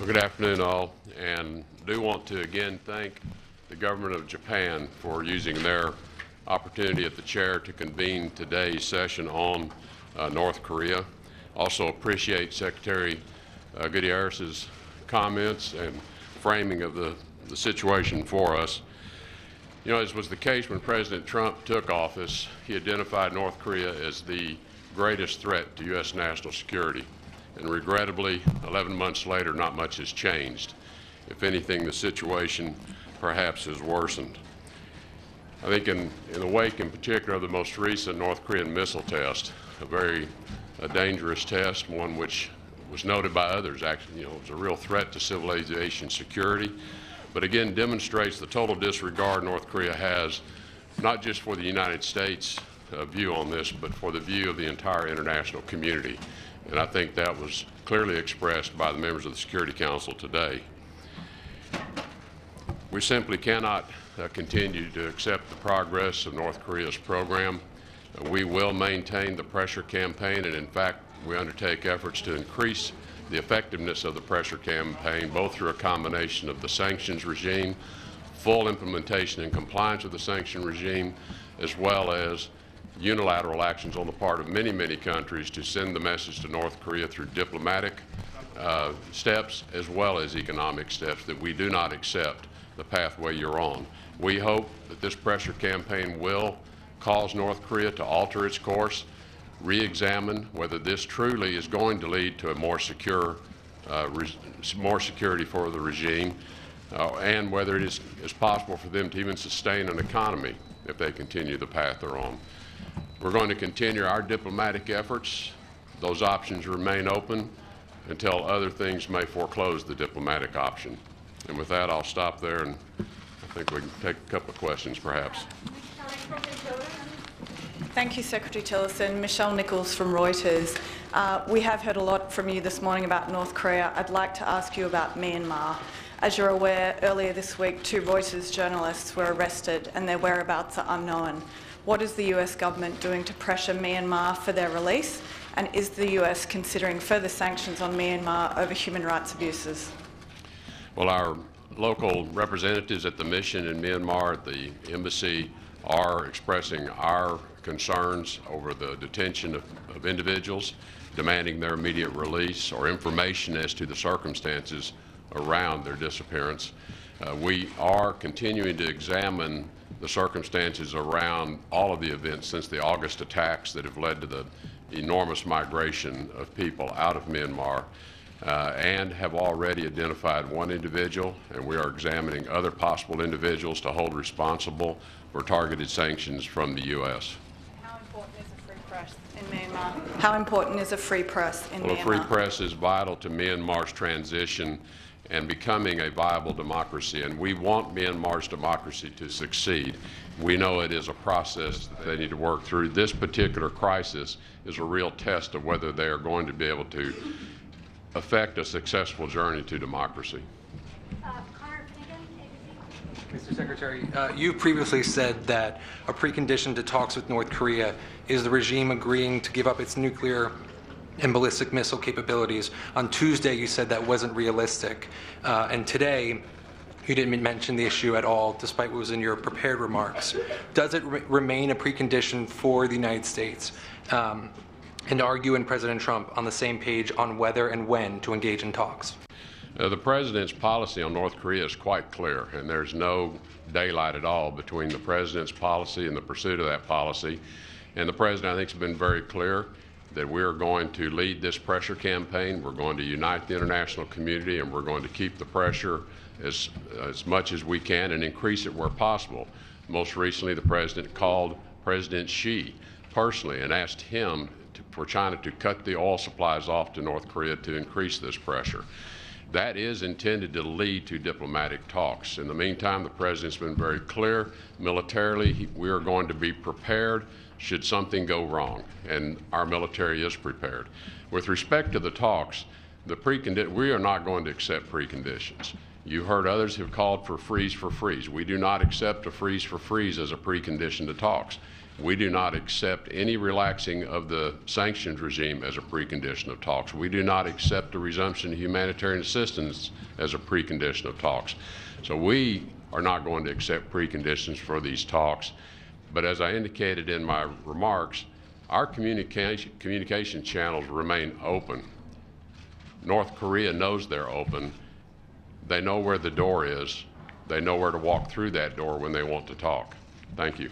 Well, good afternoon, all, and do want to again thank the government of Japan for using their opportunity at the chair to convene today's session on North Korea. Also appreciate Secretary Gutierrez's comments and framing of the situation for us. You know, as was the case when President Trump took office, he identified North Korea as the greatest threat to U.S. national security. And regrettably, 11 months later, not much has changed. If anything, the situation perhaps has worsened. I think in the wake, in particular, of the most recent North Korean missile test, a very dangerous test, one which was noted by others, actually, it was a real threat to civil aviation security, but again demonstrates the total disregard North Korea has, not just for the United States view on this, but for the view of the entire international community. And I think that was clearly expressed by the members of the Security Council today. We simply cannot continue to accept the progress of North Korea's program. We will maintain the pressure campaign, and in fact, we undertake efforts to increase the effectiveness of the pressure campaign, both through a combination of the sanctions regime, full implementation and compliance with the sanction regime, as well as unilateral actions on the part of many, many countries to send the message to North Korea through diplomatic steps as well as economic steps that we do not accept the pathway you're on. We hope that this pressure campaign will cause North Korea to alter its course, re-examine whether this truly is going to lead to a more secure, more security for the regime, and whether it is possible for them to even sustain an economy if they continue the path they're on. We're going to continue our diplomatic efforts. Those options remain open until other things may foreclose the diplomatic option. And with that, I'll stop there, and I think we can take a couple of questions, perhaps. Thank you, Secretary Tillerson. Michelle Nichols from Reuters. We have heard a lot from you this morning about North Korea. I'd like to ask you about Myanmar. As you're aware, earlier this week, 2 Reuters journalists were arrested and their whereabouts are unknown. What is the US government doing to pressure Myanmar for their release? And is the US considering further sanctions on Myanmar over human rights abuses? Well, our local representatives at the mission in Myanmar, at the embassy, are expressing our concerns over the detention of individuals, demanding their immediate release or information as to the circumstances around their disappearance. We are continuing to examine the circumstances around all of the events since the August attacks that have led to the enormous migration of people out of Myanmar, and have already identified one individual, and we are examining other possible individuals to hold responsible for targeted sanctions from the U.S. How important is a free press in Myanmar? How important is a free press in Myanmar? Well, a free press is vital to Myanmar's transition and becoming a viable democracy, and we want Myanmar's democracy to succeed. We know it is a process that they need to work through. This particular crisis is a real test of whether they are going to be able to affect a successful journey to democracy. Mr. Secretary, you previously said that a precondition to talks with North Korea is the regime agreeing to give up its nuclear and ballistic missile capabilities. On Tuesday, you said that wasn't realistic. And today, you didn't mention the issue at all, despite what was in your prepared remarks. Does it remain a precondition for the United States? And are you and President Trump on the same page on whether and when to engage in talks? The President's policy on North Korea is quite clear, and there's no daylight at all between the President's policy and the pursuit of that policy. And the President, I think, has been very clear that we're going to lead this pressure campaign. We're going to unite the international community, and we're going to keep the pressure as much as we can and increase it where possible. Most recently, the President called President Xi personally and asked him for China to cut the oil supplies off to North Korea to increase this pressure. That is intended to lead to diplomatic talks. In the meantime, the President's been very clear. Militarily, we are going to be prepared should something go wrong, and our military is prepared. With respect to the talks, we are not going to accept preconditions. You heard others have called for freeze for freeze. We do not accept a freeze for freeze as a precondition to talks. We do not accept any relaxing of the sanctions regime as a precondition of talks. We do not accept the resumption of humanitarian assistance as a precondition of talks. So we are not going to accept preconditions for these talks. But as I indicated in my remarks, our communication channels remain open. North Korea knows they're open. They know where the door is. They know where to walk through that door when they want to talk. Thank you.